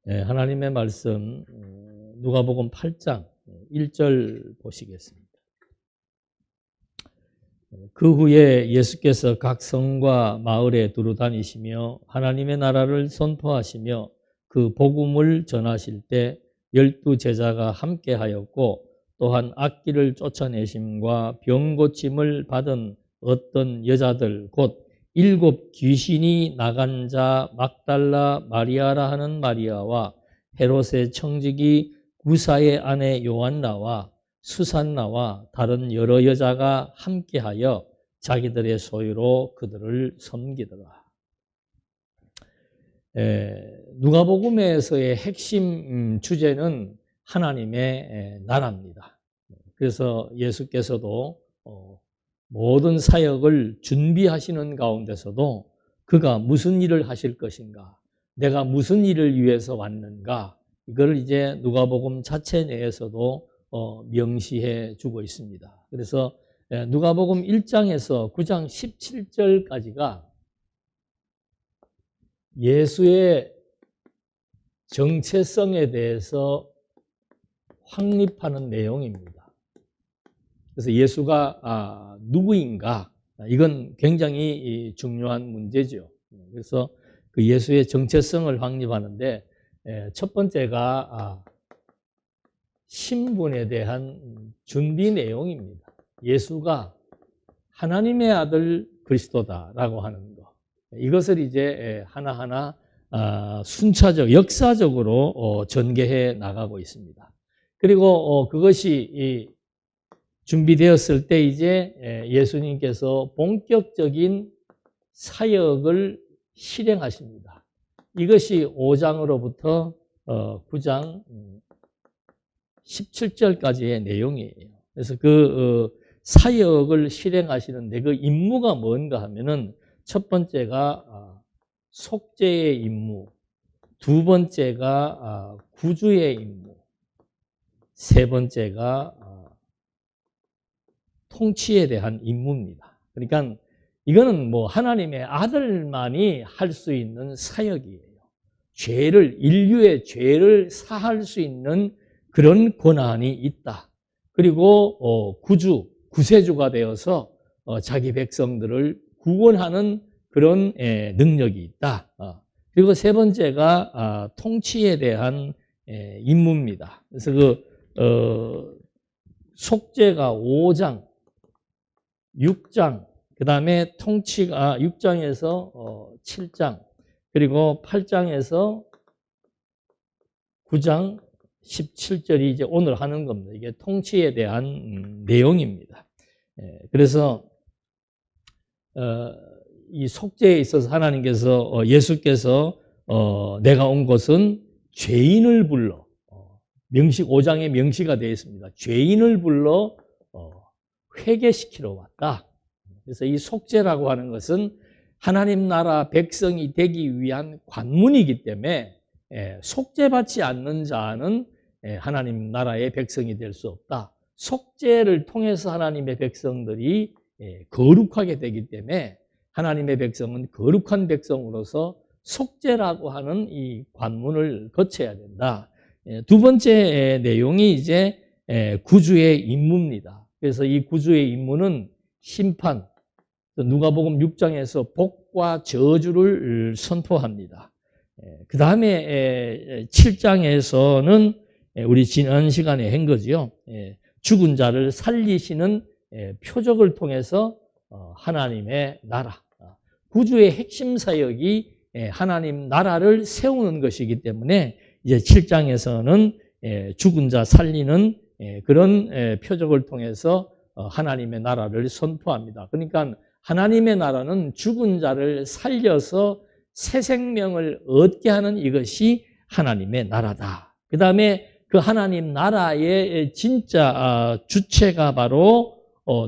하나님의 말씀 누가복음 8장 1절 보시겠습니다. 그 후에 예수께서 각 성과 마을에 두루 다니시며 하나님의 나라를 선포하시며 그 복음을 전하실 때 12 제자가 함께하였고 또한 악귀를 쫓아내심과 병 고침을 받은 어떤 여자들 곧 7 귀신이 나간 자 막달라 마리아라 하는 마리아와 헤롯의 청지기 구사의 아내 요한나와 수산나와 다른 여러 여자가 함께하여 자기들의 소유로 그들을 섬기더라. 누가복음에서의 핵심 주제는 하나님의 나라입니다. 그래서 예수께서도 모든 사역을 준비하시는 가운데서도 그가 무슨 일을 하실 것인가, 내가 무슨 일을 위해서 왔는가, 이걸 이제 누가복음 자체 내에서도 명시해 주고 있습니다. 그래서 누가복음 1장에서 9장 17절까지가 예수의 정체성에 대해서 확립하는 내용입니다. 그래서 예수가 누구인가, 이건 굉장히 중요한 문제죠. 그래서 그 예수의 정체성을 확립하는데 첫 번째가 신분에 대한 준비 내용입니다. 예수가 하나님의 아들 그리스도다라고 하는 거. 이것을 이제 하나하나 순차적, 역사적으로 전개해 나가고 있습니다. 그리고 그것이 준비되었을 때 이제 예수님께서 본격적인 사역을 실행하십니다. 이것이 5장으로부터 9장 17절까지의 내용이에요. 그래서 그 사역을 실행하시는데 그 임무가 뭔가 하면은 첫 번째가 속죄의 임무, 두 번째가 구주의 임무, 세 번째가 통치에 대한 임무입니다. 그러니까 이거는 뭐 하나님의 아들만이 할 수 있는 사역이에요. 인류의 죄를 사할 수 있는 그런 권한이 있다. 그리고 구세주가 되어서 자기 백성들을 구원하는 그런 능력이 있다. 그리고 세 번째가 통치에 대한 임무입니다. 그래서 속죄가 5장, 6장, 그 다음에 통치가 6장에서 7장, 그리고 8장에서 9장 17절이 이제 오늘 하는 겁니다. 이게 통치에 대한 내용입니다. 그래서 이 속죄에 있어서 하나님께서 예수께서 내가 온 것은 죄인을 불러, 명시 5장에 명시가 되어 있습니다. 죄인을 불러 회개시키러 왔다. 그래서 이 속죄라고 하는 것은 하나님 나라 백성이 되기 위한 관문이기 때문에 속죄받지 않는 자는 하나님 나라의 백성이 될 수 없다. 속죄를 통해서 하나님의 백성들이 거룩하게 되기 때문에 하나님의 백성은 거룩한 백성으로서 속죄라고 하는 이 관문을 거쳐야 된다. 두 번째 내용이 이제 구주의 임무입니다. 그래서 이 구주의 임무는 심판, 누가복음 6장에서 복과 저주를 선포합니다. 그 다음에 7장에서는 우리 지난 시간에 한 거죠. 죽은 자를 살리시는 표적을 통해서 하나님의 나라, 구주의 핵심 사역이 하나님 나라를 세우는 것이기 때문에 이제 7장에서는 죽은 자 살리는 그런 표적을 통해서 하나님의 나라를 선포합니다. 그러니까 하나님의 나라는 죽은 자를 살려서 새 생명을 얻게 하는 이것이 하나님의 나라다. 그 다음에 그 하나님 나라의 진짜 주체가 바로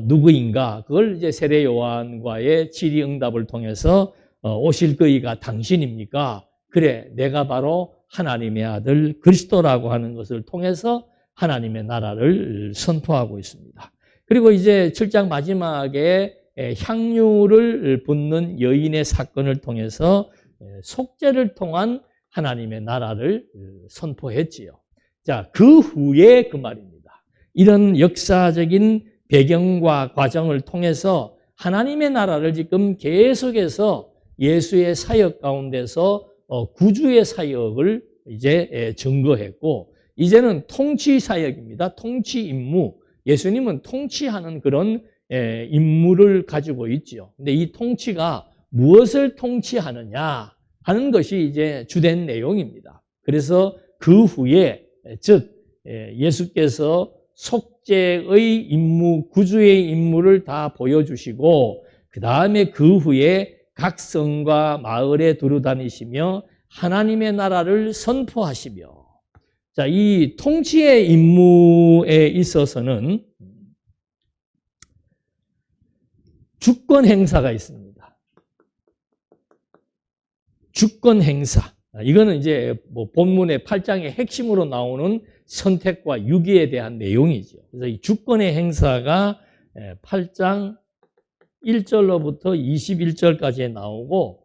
누구인가? 그걸 이제 세례 요한과의 질의응답을 통해서 오실 그이가 당신입니까? 그래, 내가 바로 하나님의 아들 그리스도라고 하는 것을 통해서 하나님의 나라를 선포하고 있습니다. 그리고 이제 7장 마지막에 향유를 붓는 여인의 사건을 통해서 속죄를 통한 하나님의 나라를 선포했지요. 자, 그 후에 그 말입니다. 이런 역사적인 배경과 과정을 통해서 하나님의 나라를 지금 계속해서 예수의 사역 가운데서 구주의 사역을 이제 증거했고, 이제는 통치 사역입니다. 통치 임무. 예수님은 통치하는 그런 임무를 가지고 있죠. 근데 이 통치가 무엇을 통치하느냐 하는 것이 이제 주된 내용입니다. 그래서 그 후에, 즉 예수께서 속죄의 임무, 구주의 임무를 다 보여주시고, 그 다음에 그 후에 각 성과 마을에 두루다니시며 하나님의 나라를 선포하시며, 자, 이 통치의 임무에 있어서는 주권 행사가 있습니다. 주권 행사. 이거는 이제 뭐 본문의 8장의 핵심으로 나오는 선택과 유기에 대한 내용이죠. 그래서 이 주권의 행사가 8장 1절로부터 21절까지 나오고,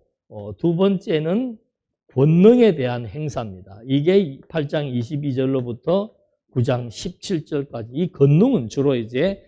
두 번째는 권능에 대한 행사입니다. 이게 8장 22절로부터 9장 17절까지. 이 권능은 주로 이제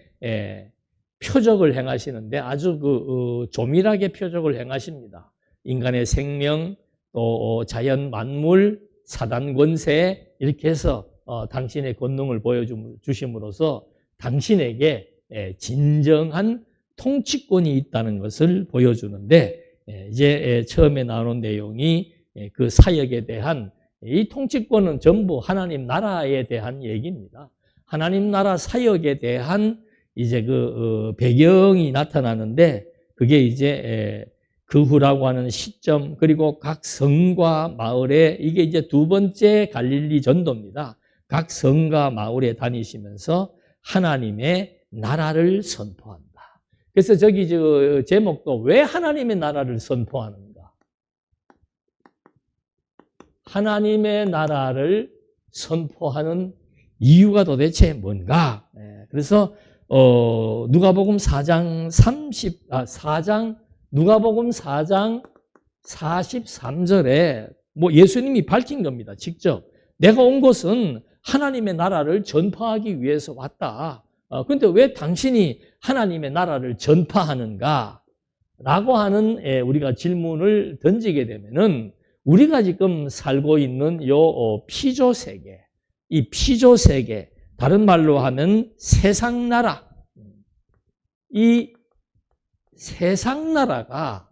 표적을 행하시는데 아주 조밀하게 표적을 행하십니다. 인간의 생명, 또 자연 만물, 사단 권세, 이렇게 해서 당신의 권능을 보여주심으로써 당신에게 진정한 통치권이 있다는 것을 보여주는데, 이제 처음에 나오는 내용이 그 사역에 대한, 이 통치권은 전부 하나님 나라에 대한 얘기입니다. 하나님 나라 사역에 대한 이제 그 배경이 나타나는데, 그게 이제 그 후라고 하는 시점, 그리고 각 성과 마을에, 이게 이제 두 번째 갈릴리 전도입니다. 각 성과 마을에 다니시면서 하나님의 나라를 선포한다. 그래서 저기 저 제목도 왜 하나님의 나라를 선포하는가? 하나님의 나라를 선포하는 이유가 도대체 뭔가? 그래서 누가복음 4장 43절에 뭐 예수님이 밝힌 겁니다. 직접 내가 온 것은 하나님의 나라를 전파하기 위해서 왔다. 그런데 왜 당신이 하나님의 나라를 전파하는가? 라고 하는 우리가 질문을 던지게 되면은, 우리가 지금 살고 있는 요 피조 세계, 이 피조 세계, 다른 말로 하면 세상 나라, 이 세상 나라가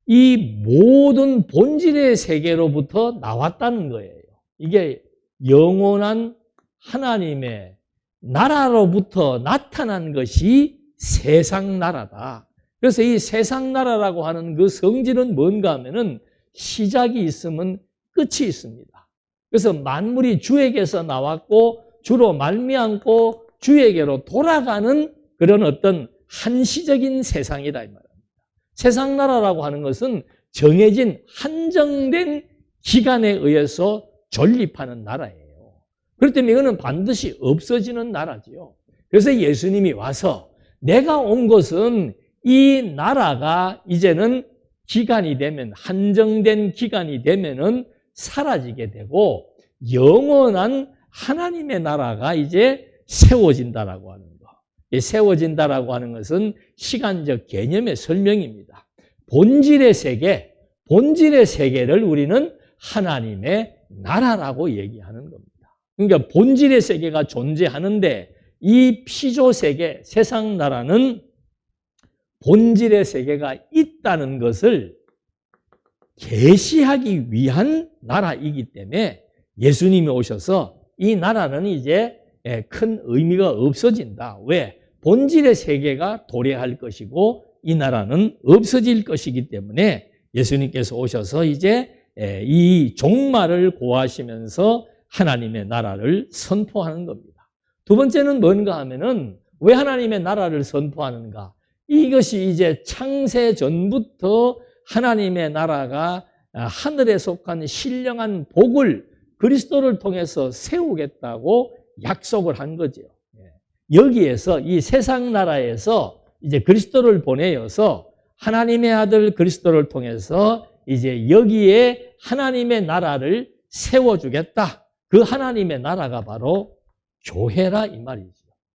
이 모든 본질의 세계로부터 나왔다는 거예요. 이게 영원한 하나님의 나라로부터 나타난 것이 세상 나라다. 그래서 이 세상 나라라고 하는 그 성질은 뭔가 하면은 시작이 있으면 끝이 있습니다. 그래서 만물이 주에게서 나왔고 주로 말미암고 주에게로 돌아가는 그런 어떤 한시적인 세상이다 이 말입니다. 세상 나라라고 하는 것은 정해진 한정된 기간에 의해서 존립하는 나라예요. 그렇기 때문에 이거는 반드시 없어지는 나라지요. 그래서 예수님이 와서 내가 온 것은 이 나라가 이제는 기간이 되면, 한정된 기간이 되면은 사라지게 되고 영원한 하나님의 나라가 이제 세워진다라고 하는 거. 세워진다라고 하는 것은 시간적 개념의 설명입니다. 본질의 세계, 본질의 세계를 우리는 하나님의 나라라고 얘기하는 겁니다. 그러니까 본질의 세계가 존재하는데 이 피조 세계, 세상 나라는 본질의 세계가 있다는 것을 계시하기 위한 나라이기 때문에 예수님이 오셔서 이 나라는 이제 큰 의미가 없어진다. 왜? 본질의 세계가 도래할 것이고 이 나라는 없어질 것이기 때문에 예수님께서 오셔서 이제 이 종말을 고하시면서 하나님의 나라를 선포하는 겁니다. 두 번째는 뭔가 하면은 왜 하나님의 나라를 선포하는가? 이것이 이제 창세 전부터 하나님의 나라가 하늘에 속한 신령한 복을 그리스도를 통해서 세우겠다고 약속을 한 거죠. 여기에서 이 세상 나라에서 이제 그리스도를 보내어서 하나님의 아들 그리스도를 통해서 이제 여기에 하나님의 나라를 세워주겠다. 그 하나님의 나라가 바로 교회라 이 말이죠.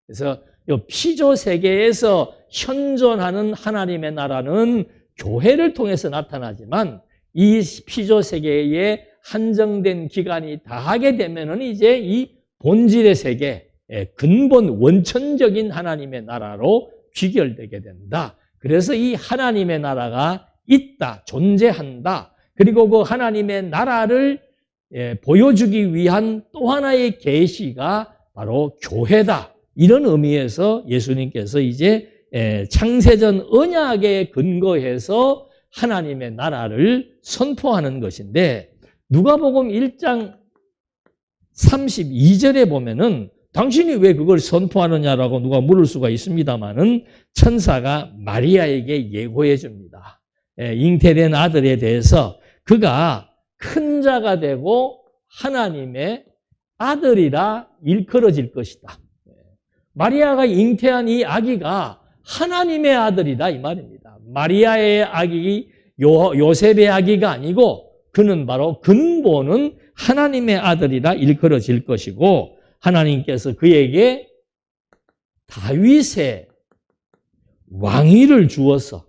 그래서 이 피조 세계에서 현존하는 하나님의 나라는 교회를 통해서 나타나지만 이 피조 세계에 한정된 기간이 다하게 되면은 이제 이 본질의 세계, 근본 원천적인 하나님의 나라로 귀결되게 된다. 그래서 이 하나님의 나라가 있다, 존재한다. 그리고 그 하나님의 나라를 보여주기 위한 또 하나의 계시가 바로 교회다. 이런 의미에서 예수님께서 이제 창세전 언약에 근거해서 하나님의 나라를 선포하는 것인데, 누가복음 1장 32절에 보면은 당신이 왜 그걸 선포하느냐라고 누가 물을 수가 있습니다만은 천사가 마리아에게 예고해 줍니다. 잉태된 아들에 대해서 그가 큰 자가 되고 하나님의 아들이라 일컬어질 것이다. 마리아가 잉태한 이 아기가 하나님의 아들이다 이 말입니다. 마리아의 아기, 요셉의 아기가 아니고 그는 바로 근본은 하나님의 아들이라 일컬어질 것이고, 하나님께서 그에게 다윗의 왕위를 주어서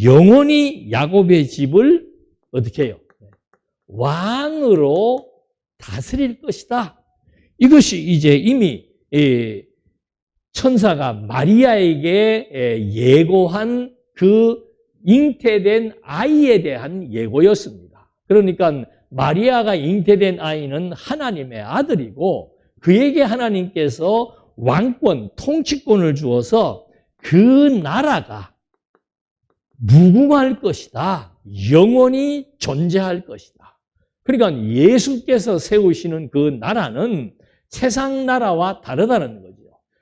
영원히 야곱의 집을 어떻게 해요? 왕으로 다스릴 것이다. 이것이 이제 이미 천사가 마리아에게 예고한 그 잉태된 아이에 대한 예고였습니다. 그러니까 마리아가 잉태된 아이는 하나님의 아들이고 그에게 하나님께서 왕권, 통치권을 주어서 그 나라가 무궁할 것이다. 영원히 존재할 것이다. 그러니까 예수께서 세우시는 그 나라는 세상 나라와 다르다는 거죠.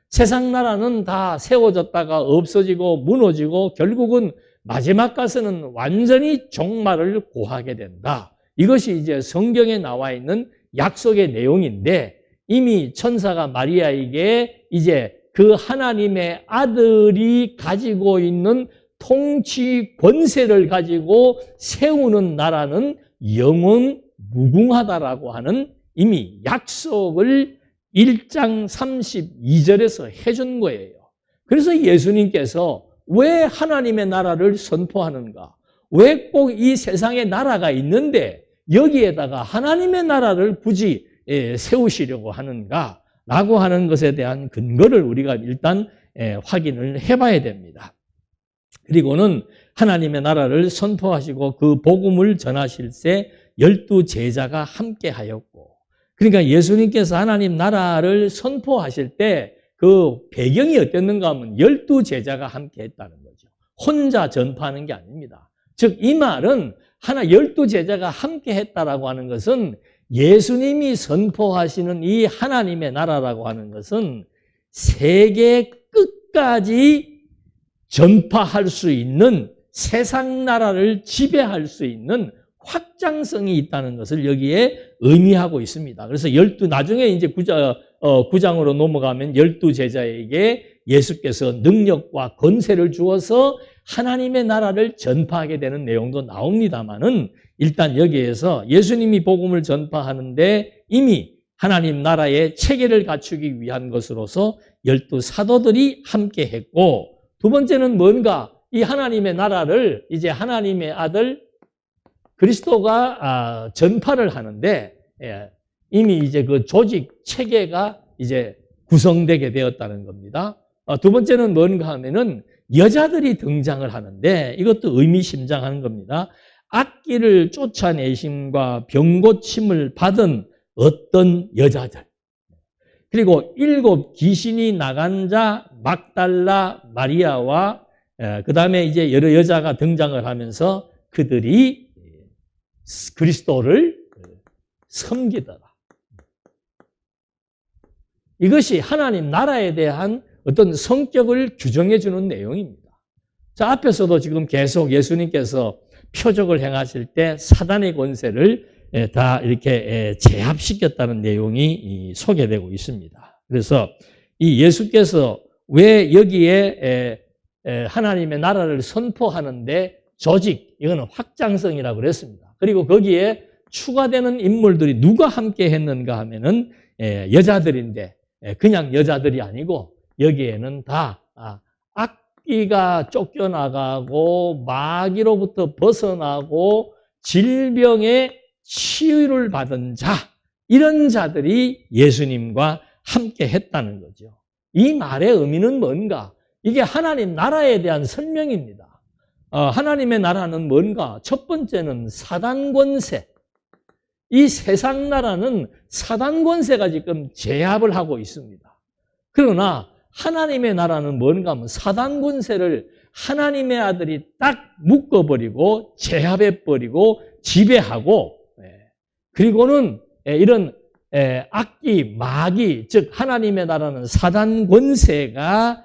세상 나라는 다 세워졌다가 없어지고 무너지고 결국은 마지막 가서는 완전히 종말을 고하게 된다. 이것이 이제 성경에 나와 있는 약속의 내용인데, 이미 천사가 마리아에게 이제 그 하나님의 아들이 가지고 있는 통치 권세를 가지고 세우는 나라는 영원 무궁하다라고 하는 이미 약속을 1장 32절에서 해준 거예요. 그래서 예수님께서 왜 하나님의 나라를 선포하는가? 왜 꼭 이 세상에 나라가 있는데 여기에다가 하나님의 나라를 굳이 세우시려고 하는가? 라고 하는 것에 대한 근거를 우리가 일단 확인을 해봐야 됩니다. 그리고는 하나님의 나라를 선포하시고 그 복음을 전하실 때 12제자가 함께 하였고, 그러니까 예수님께서 하나님 나라를 선포하실 때 그 배경이 어땠는가 하면 12제자가 함께 했다는 거죠. 혼자 전파하는 게 아닙니다. 즉 이 말은 12제자가 함께 했다라고 하는 것은 예수님이 선포하시는 이 하나님의 나라라고 하는 것은 세계 끝까지 전파할 수 있는, 세상 나라를 지배할 수 있는 확장성이 있다는 것을 여기에 의미하고 있습니다. 그래서 나중에 이제 9장으로 넘어가면 12제자에게 예수께서 능력과 권세를 주어서 하나님의 나라를 전파하게 되는 내용도 나옵니다만은, 일단 여기에서 예수님이 복음을 전파하는데 이미 하나님 나라의 체계를 갖추기 위한 것으로서 12사도들이 함께 했고, 두 번째는 뭔가 이 하나님의 나라를 이제 하나님의 아들 그리스도가 전파를 하는데 이미 이제 그 조직 체계가 이제 구성되게 되었다는 겁니다. 두 번째는 뭔가 하면은 여자들이 등장을 하는데 이것도 의미심장한 겁니다. 악기를 쫓아내심과 병고침을 받은 어떤 여자들, 그리고 7 귀신이 나간 자 막달라 마리아와 그 다음에 이제 여러 여자가 등장을 하면서 그들이 그리스도를 섬기더라. 이것이 하나님 나라에 대한 어떤 성격을 규정해 주는 내용입니다. 자, 앞에서도 지금 계속 예수님께서 표적을 행하실 때 사단의 권세를 다 이렇게 제압시켰다는 내용이 소개되고 있습니다. 그래서 이 예수께서 왜 여기에 하나님의 나라를 선포하는데 조직, 이거는 확장성이라고 그랬습니다. 그리고 거기에 추가되는 인물들이 누가 함께 했는가 하면은 여자들인데 그냥 여자들이 아니고 여기에는 다 악귀가 쫓겨나가고 마귀로부터 벗어나고 질병의 치유를 받은 자, 이런 자들이 예수님과 함께 했다는 거죠. 이 말의 의미는 뭔가? 이게 하나님 나라에 대한 설명입니다. 하나님의 나라는 뭔가? 첫 번째는 사단 권세. 이 세상 나라는 사단 권세가 지금 제압을 하고 있습니다. 그러나 하나님의 나라는 뭔가 하면 사단 권세를 하나님의 아들이 딱 묶어버리고 제압해버리고 지배하고, 그리고는 이런 악기, 마귀, 즉 하나님의 나라는 사단 권세가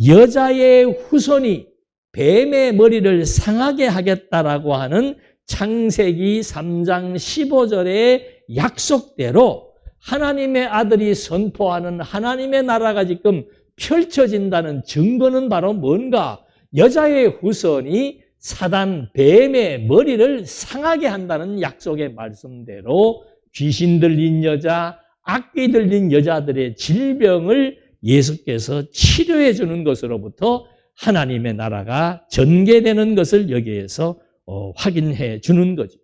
여자의 후손이 뱀의 머리를 상하게 하겠다라고 하는 창세기 3장 15절의 약속대로 하나님의 아들이 선포하는 하나님의 나라가 지금 펼쳐진다는 증거는 바로 뭔가? 여자의 후손이 사단 뱀의 머리를 상하게 한다는 약속의 말씀대로 귀신 들린 여자, 악귀 들린 여자들의 질병을 예수께서 치료해 주는 것으로부터 하나님의 나라가 전개되는 것을 여기에서 확인해 주는 거죠.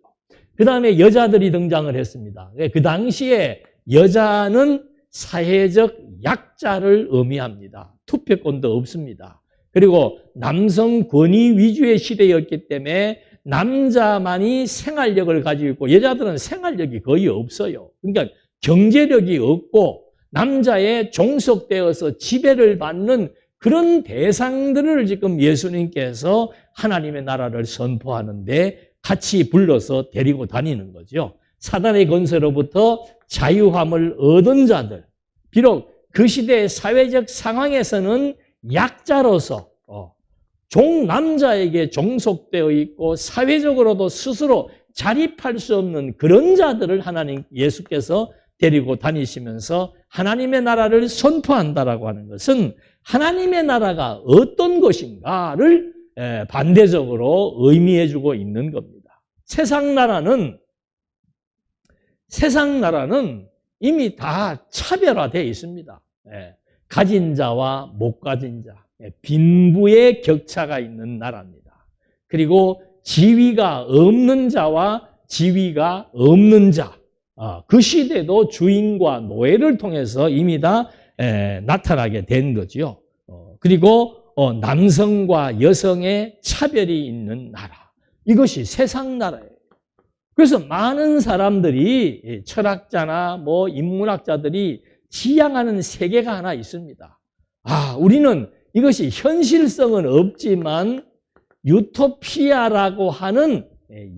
그 다음에 여자들이 등장을 했습니다. 그 당시에 여자는 사회적 약자를 의미합니다. 투표권도 없습니다. 그리고 남성 권위 위주의 시대였기 때문에 남자만이 생활력을 가지고 있고 여자들은 생활력이 거의 없어요. 그러니까 경제력이 없고 남자에 종속되어서 지배를 받는 그런 대상들을 지금 예수님께서 하나님의 나라를 선포하는데 같이 불러서 데리고 다니는 거죠. 사단의 권세로부터 자유함을 얻은 자들, 비록 그 시대의 사회적 상황에서는 약자로서 종남자에게 종속되어 있고 사회적으로도 스스로 자립할 수 없는 그런 자들을 하나님 예수께서 데리고 다니시면서 하나님의 나라를 선포한다라고 하는 것은 하나님의 나라가 어떤 것인가를 반대적으로 의미해 주고 있는 겁니다. 세상 나라는 이미 다 차별화되어 있습니다. 가진 자와 못 가진 자, 빈부의 격차가 있는 나라입니다. 그리고 지위가 없는 자와 지위가 없는 자, 그 시대도 주인과 노예를 통해서 이미 다 나타나게 된 거죠. 그리고 남성과 여성의 차별이 있는 나라, 이것이 세상 나라예요. 그래서 많은 사람들이 철학자나 인문학자들이 지향하는 세계가 하나 있습니다. 우리는 이것이 현실성은 없지만 유토피아라고 하는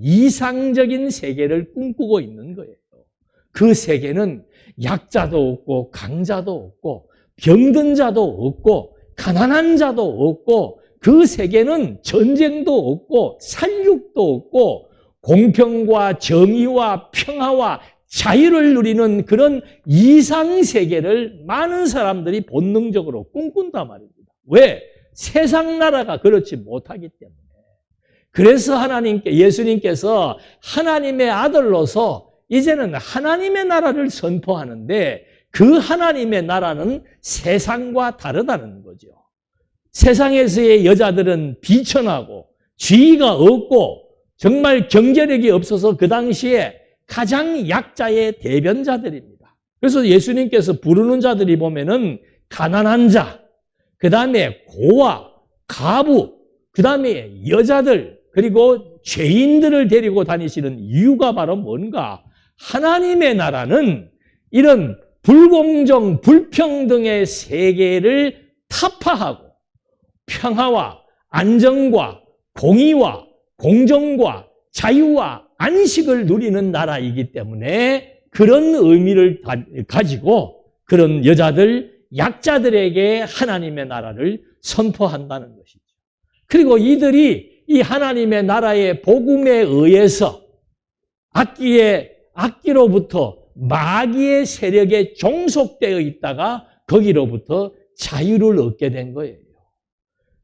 이상적인 세계를 꿈꾸고 있는 거예요. 그 세계는 약자도 없고 강자도 없고 병든 자도 없고 가난한 자도 없고 그 세계는 전쟁도 없고 살육도 없고 공평과 정의와 평화와 자유를 누리는 그런 이상 세계를 많은 사람들이 본능적으로 꿈꾼단 말입니다. 왜? 세상 나라가 그렇지 못하기 때문에. 그래서 예수님께서 하나님의 아들로서 이제는 하나님의 나라를 선포하는데 그 하나님의 나라는 세상과 다르다는 거죠. 세상에서의 여자들은 비천하고 지위가 없고 정말 경제력이 없어서 그 당시에 가장 약자의 대변자들입니다. 그래서 예수님께서 부르는 자들이 보면은 가난한 자, 그 다음에 고아, 가부, 그 다음에 여자들, 그리고 죄인들을 데리고 다니시는 이유가 바로 뭔가? 하나님의 나라는 이런 불공정, 불평등의 세계를 타파하고 평화와 안정과 공의와 공정과 자유와 안식을 누리는 나라이기 때문에 그런 의미를 가지고 그런 여자들, 약자들에게 하나님의 나라를 선포한다는 것이죠. 그리고 이들이 이 하나님의 나라의 복음에 의해서 악기로부터 마귀의 세력에 종속되어 있다가 거기로부터 자유를 얻게 된 거예요.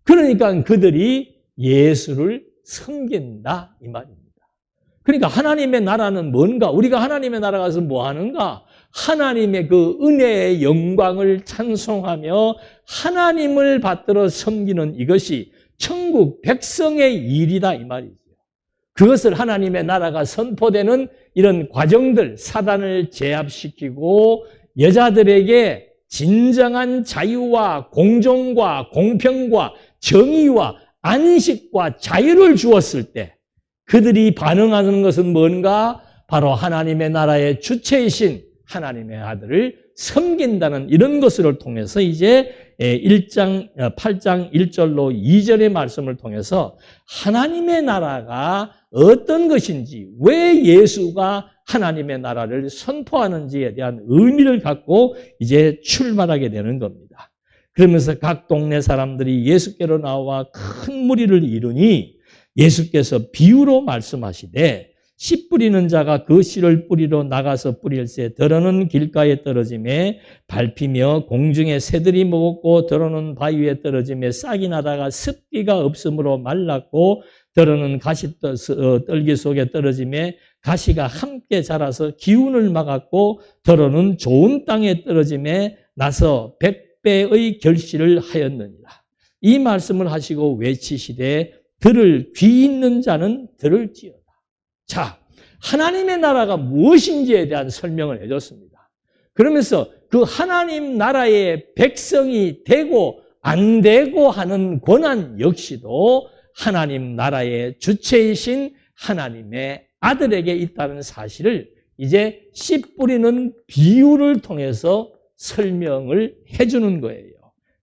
그러니까 그들이 예수를 섬긴다 이 말입니다. 그러니까 하나님의 나라는 뭔가? 우리가 하나님의 나라 가서 뭐 하는가? 하나님의 그 은혜의 영광을 찬송하며 하나님을 받들어 섬기는 이것이 천국 백성의 일이다 이 말이죠. 그것을 하나님의 나라가 선포되는 이런 과정들, 사단을 제압시키고 여자들에게 진정한 자유와 공정과 공평과 정의와 안식과 자유를 주었을 때 그들이 반응하는 것은 뭔가? 바로 하나님의 나라의 주체이신 하나님의 아들을 섬긴다는 이런 것을 통해서 이제 8장 1절로 2절의 말씀을 통해서 하나님의 나라가 어떤 것인지, 왜 예수가 하나님의 나라를 선포하는지에 대한 의미를 갖고 이제 출발하게 되는 겁니다. 그러면서 각 동네 사람들이 예수께로 나와 큰 무리를 이루니 예수께서 비유로 말씀하시되 씨 뿌리는 자가 그 씨를 뿌리러 나가서 뿌릴새 더러는 길가에 떨어짐에 밟히며 공중에 새들이 먹었고 더러는 바위에 떨어짐에 싹이 나다가 습기가 없으므로 말랐고 더러는 가시떨기 속에 떨어짐에 가시가 함께 자라서 기운을 막았고 더러는 좋은 땅에 떨어짐에 나서 100배의 결실을 하였느니라. 이 말씀을 하시고 외치시되 들을 귀 있는 자는 들을지어다. 자, 하나님의 나라가 무엇인지에 대한 설명을 해줬습니다. 그러면서 그 하나님 나라의 백성이 되고 안 되고 하는 권한 역시도 하나님 나라의 주체이신 하나님의 아들에게 있다는 사실을 이제 씨 뿌리는 비유를 통해서 설명을 해주는 거예요.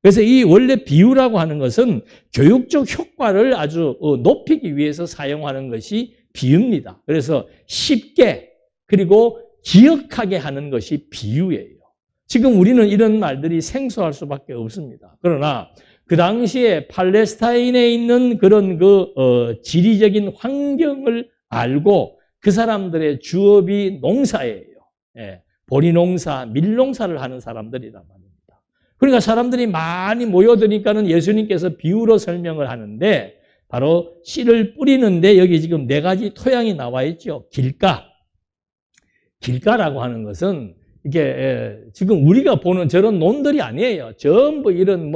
그래서 이 원래 비유라고 하는 것은 교육적 효과를 아주 높이기 위해서 사용하는 것이 비유입니다. 그래서 쉽게 그리고 기억하게 하는 것이 비유예요. 지금 우리는 이런 말들이 생소할 수밖에 없습니다. 그러나 그 당시에 팔레스타인에 있는 그런 지리적인 환경을 알고 그 사람들의 주업이 농사예요. 예, 보리농사, 밀농사를 하는 사람들이란 말입니다. 그러니까 사람들이 많이 모여드니까는 예수님께서 비유로 설명을 하는데 바로 씨를 뿌리는데 여기 지금 4가지 토양이 나와 있죠. 길가. 길가라고 하는 것은 이게 지금 우리가 보는 저런 논들이 아니에요. 전부 이런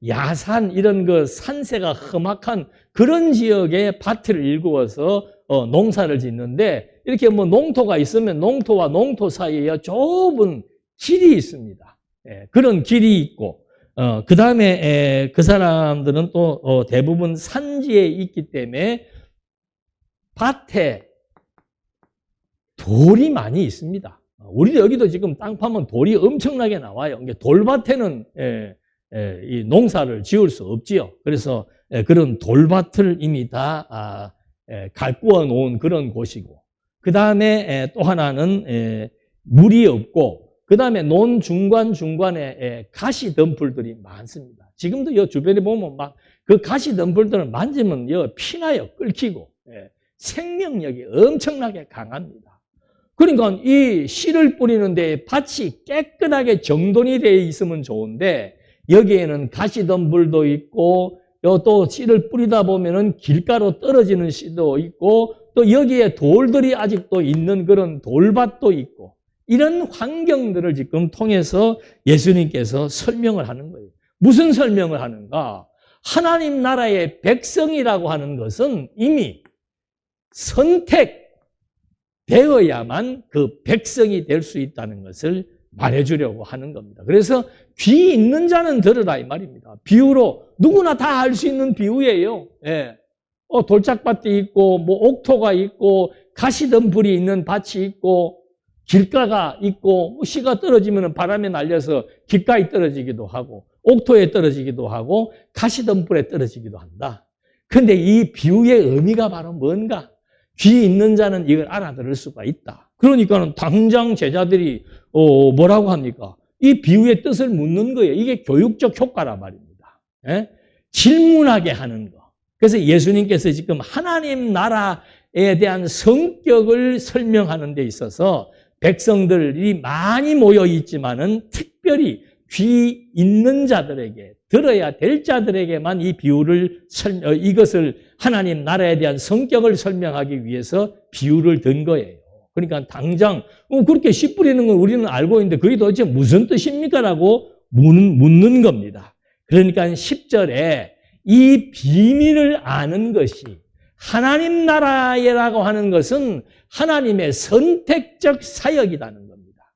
야산 이런 산세가 험악한 그런 지역에 밭을 일구어서 농사를 짓는데 이렇게 농토가 있으면 농토와 농토 사이에 좁은 길이 있습니다. 그런 길이 있고 그 다음에 그 사람들은 또 대부분 산지에 있기 때문에 밭에 돌이 많이 있습니다. 우리도 여기도 지금 땅 파면 돌이 엄청나게 나와요. 돌밭에는 이 농사를 지을 수 없지요. 그래서 그런 돌밭을 이미 다 가꾸어 놓은 그런 곳이고 그 다음에 또 하나는 물이 없고 그 다음에 논 중간중간에 가시 덤불들이 많습니다. 지금도 이 주변에 보면 막 그 가시 덤불들을 만지면 피나요, 끓기고. 생명력이 엄청나게 강합니다. 그러니까 이 씨를 뿌리는데 밭이 깨끗하게 정돈이 되어 있으면 좋은데 여기에는 가시 덤불도 있고 또 씨를 뿌리다 보면은 길가로 떨어지는 씨도 있고 또 여기에 돌들이 아직도 있는 그런 돌밭도 있고 이런 환경들을 지금 통해서 예수님께서 설명을 하는 거예요. 무슨 설명을 하는가? 하나님 나라의 백성이라고 하는 것은 이미 선택되어야만 그 백성이 될 수 있다는 것을 말해주려고 하는 겁니다. 그래서 귀 있는 자는 들으라 이 말입니다. 비유로 누구나 다 알 수 있는 비유예요. 돌짝밭이 있고 옥토가 있고 가시덤불이 있는 밭이 있고 길가가 있고 씨가 떨어지면 바람에 날려서 길가에 떨어지기도 하고 옥토에 떨어지기도 하고 가시덤불에 떨어지기도 한다. 그런데 이 비유의 의미가 바로 뭔가? 귀 있는 자는 이걸 알아들을 수가 있다. 그러니까는 당장 제자들이 뭐라고 합니까? 이 비유의 뜻을 묻는 거예요. 이게 교육적 효과란 말입니다. 질문하게 하는 거. 그래서 예수님께서 지금 하나님 나라에 대한 성격을 설명하는 데 있어서 백성들이 많이 모여 있지만은 특별히 귀 있는 자들에게, 들어야 될 자들에게만 이 비유를 이것을 하나님 나라에 대한 성격을 설명하기 위해서 비유를 든 거예요. 그러니까 당장 그렇게 씨 뿌리는 건 우리는 알고 있는데 그게 도대체 무슨 뜻입니까? 라고 묻는 겁니다. 그러니까 10절에 이 비밀을 아는 것이, 하나님 나라라고 하는 것은 하나님의 선택적 사역이라는 겁니다.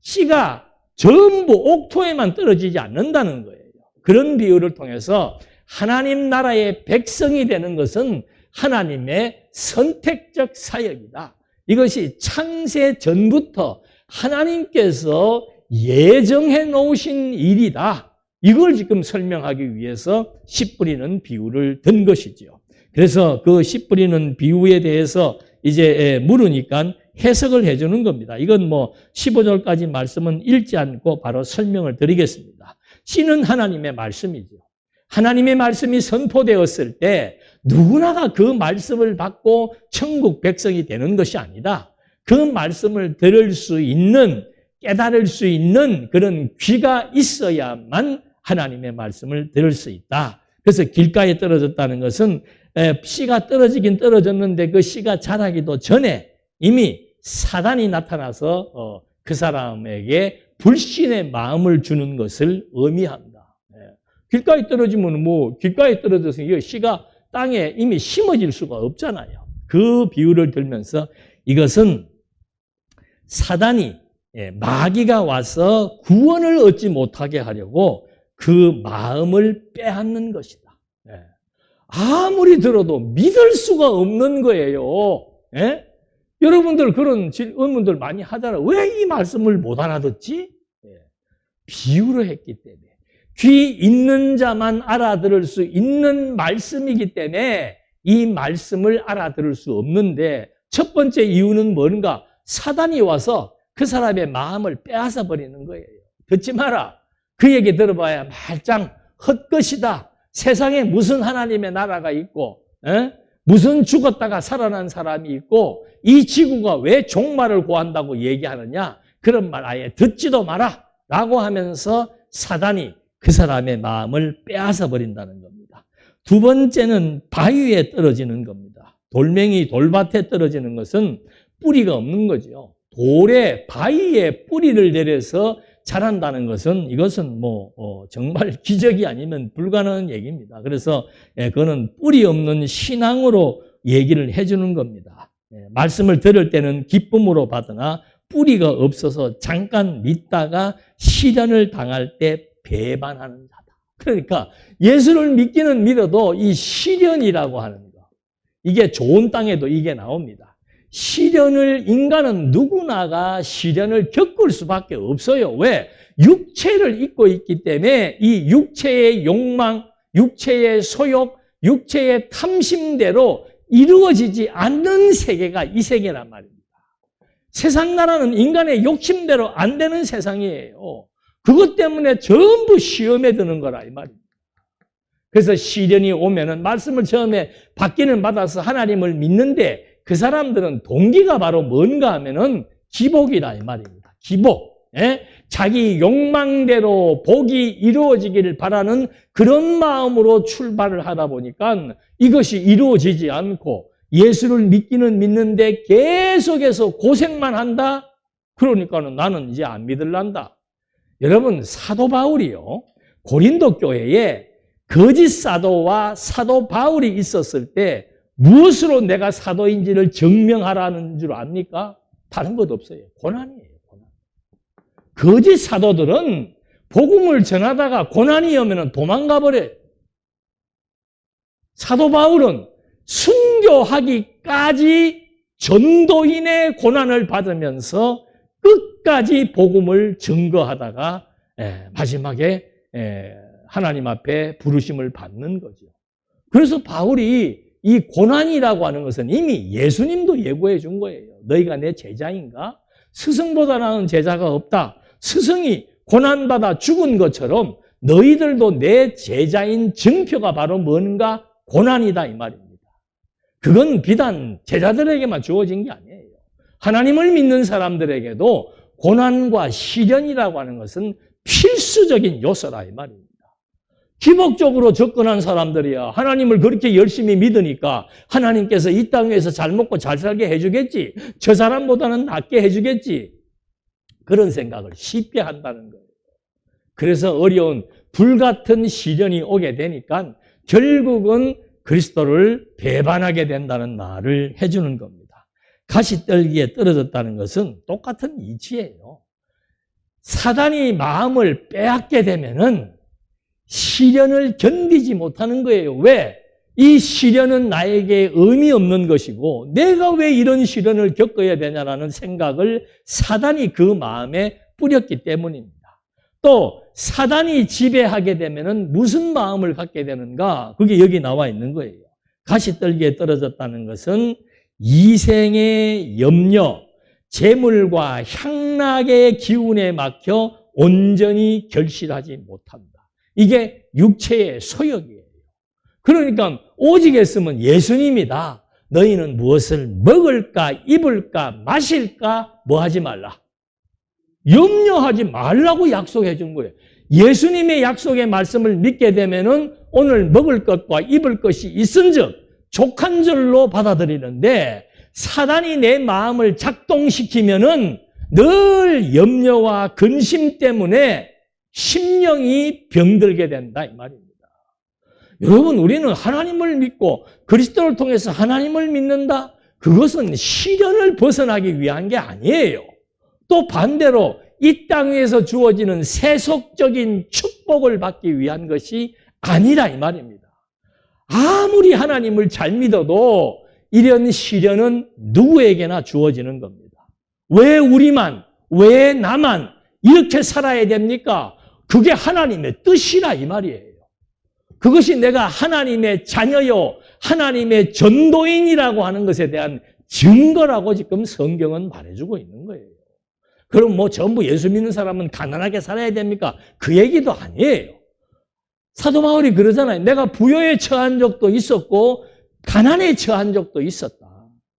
씨가 전부 옥토에만 떨어지지 않는다는 거예요. 그런 비유를 통해서 하나님 나라의 백성이 되는 것은 하나님의 선택적 사역이다. 이것이 창세 전부터 하나님께서 예정해 놓으신 일이다. 이걸 지금 설명하기 위해서 씨 뿌리는 비유를 든 것이죠. 그래서 그 씨 뿌리는 비유에 대해서 이제 물으니까 해석을 해주는 겁니다. 이건 뭐 15절까지 말씀은 읽지 않고 바로 설명을 드리겠습니다. 씨는 하나님의 말씀이죠. 하나님의 말씀이 선포되었을 때 누구나가 그 말씀을 받고 천국 백성이 되는 것이 아니다. 그 말씀을 들을 수 있는, 깨달을 수 있는 그런 귀가 있어야만 하나님의 말씀을 들을 수 있다. 그래서 길가에 떨어졌다는 것은 씨가 떨어지긴 떨어졌는데 그 씨가 자라기도 전에 이미 사단이 나타나서 그 사람에게 불신의 마음을 주는 것을 의미합니다. 길가에 떨어지면 길가에 떨어져서 씨가 땅에 이미 심어질 수가 없잖아요. 그 비유를 들면서 이것은 사단이, 마귀가 와서 구원을 얻지 못하게 하려고 그 마음을 빼앗는 것이다. 아무리 들어도 믿을 수가 없는 거예요. 여러분들 그런 의문들 많이 하잖아요. 왜 이 말씀을 못 알아듣지? 비유를 했기 때문에. 귀 있는 자만 알아들을 수 있는 말씀이기 때문에 이 말씀을 알아들을 수 없는데, 첫 번째 이유는 뭔가? 사단이 와서 그 사람의 마음을 빼앗아 버리는 거예요. 듣지 마라. 그 얘기 들어봐야 말짱 헛것이다. 세상에 무슨 하나님의 나라가 있고, 무슨 죽었다가 살아난 사람이 있고, 이 지구가 왜 종말을 고한다고 얘기하느냐? 그런 말 아예 듣지도 마라. 라고 하면서 사단이 그 사람의 마음을 빼앗아 버린다는 겁니다. 두 번째는 바위에 떨어지는 겁니다. 돌멩이, 돌밭에 떨어지는 것은 뿌리가 없는 거죠. 돌에, 바위에 뿌리를 내려서 자란다는 것은, 이것은 정말 기적이 아니면 불가능한 얘기입니다. 그래서 그거는 뿌리 없는 신앙으로 얘기를 해주는 겁니다. 말씀을 들을 때는 기쁨으로 받으나 뿌리가 없어서 잠깐 믿다가 시련을 당할 때 배반하는 자다. 그러니까 예수를 믿기는 믿어도 이 시련이라고 하는 거, 이게 좋은 땅에도 이게 나옵니다. 인간은 누구나가 시련을 겪을 수밖에 없어요. 왜? 육체를 입고 있기 때문에 이 육체의 욕망, 육체의 소욕, 육체의 탐심대로 이루어지지 않는 세계가 이 세계란 말입니다. 세상 나라는 인간의 욕심대로 안 되는 세상이에요. 그것 때문에 전부 시험에 드는 거라 이 말입니다. 그래서 시련이 오면은 말씀을 처음에 받기는 받아서 하나님을 믿는데 그 사람들은 동기가 바로 뭔가 하면은 기복이다 이 말입니다. 기복. 자기 욕망대로 복이 이루어지기를 바라는 그런 마음으로 출발을 하다 보니까 이것이 이루어지지 않고 예수를 믿기는 믿는데 계속해서 고생만 한다? 그러니까는 나는 이제 안 믿을란다. 여러분, 사도 바울이요, 고린도 교회에 거짓 사도와 사도 바울이 있었을 때 무엇으로 내가 사도인지를 증명하라는 줄 압니까? 다른 것 없어요. 고난이에요. 고난. 거짓 사도들은 복음을 전하다가 고난이 오면 도망가 버려요. 사도 바울은 순교하기까지 전도인의 고난을 받으면서 끝까지 복음을 증거하다가 마지막에 하나님 앞에 부르심을 받는 거죠. 그래서 바울이 이 고난이라고 하는 것은 이미 예수님도 예고해 준 거예요. 너희가 내 제자인가? 스승보다 나은 제자가 없다. 스승이 고난받아 죽은 것처럼 너희들도 내 제자인 증표가 바로 뭔가? 고난이다 이 말입니다. 그건 비단 제자들에게만 주어진 게 아니에요. 하나님을 믿는 사람들에게도 고난과 시련이라고 하는 것은 필수적인 요소라 이 말입니다. 기복적으로 접근한 사람들이야 하나님을 그렇게 열심히 믿으니까 하나님께서 이 땅에서 잘 먹고 잘 살게 해주겠지. 저 사람보다는 낫게 해주겠지. 그런 생각을 쉽게 한다는 거예요. 그래서 어려운 불같은 시련이 오게 되니까 결국은 그리스도를 배반하게 된다는 말을 해주는 겁니다. 가시떨기에 떨어졌다는 것은 똑같은 이치예요. 사단이 마음을 빼앗게 되면은 시련을 견디지 못하는 거예요. 왜? 이 시련은 나에게 의미 없는 것이고 내가 왜 이런 시련을 겪어야 되냐라는 생각을 사단이 그 마음에 뿌렸기 때문입니다. 또 사단이 지배하게 되면은 무슨 마음을 갖게 되는가? 그게 여기 나와 있는 거예요. 가시떨기에 떨어졌다는 것은 이생의 염려, 재물과 향락의 기운에 막혀 온전히 결실하지 못한다. 이게 육체의 소욕이에요. 그러니까 오직 했으면 예수님이다. 너희는 무엇을 먹을까, 입을까, 마실까, 뭐 하지 말라. 염려하지 말라고 약속해 준 거예요. 예수님의 약속의 말씀을 믿게 되면은 오늘 먹을 것과 입을 것이 있은즉 족한절로 받아들이는데 사단이 내 마음을 작동시키면은 늘 염려와 근심 때문에 심령이 병들게 된다 이 말입니다. 여러분 우리는 하나님을 믿고 그리스도를 통해서 하나님을 믿는다? 그것은 시련을 벗어나기 위한 게 아니에요. 또 반대로 이 땅에서 주어지는 세속적인 축복을 받기 위한 것이 아니라 이 말입니다. 아무리 하나님을 잘 믿어도 이런 시련은 누구에게나 주어지는 겁니다. 왜 우리만, 왜 나만 이렇게 살아야 됩니까? 그게 하나님의 뜻이라 이 말이에요. 그것이 내가 하나님의 자녀요, 하나님의 전도인이라고 하는 것에 대한 증거라고 지금 성경은 말해주고 있는 거예요. 그럼 뭐 전부 예수 믿는 사람은 가난하게 살아야 됩니까? 그 얘기도 아니에요. 사도 바울이 그러잖아요. 내가 부요에 처한 적도 있었고 가난에 처한 적도 있었다.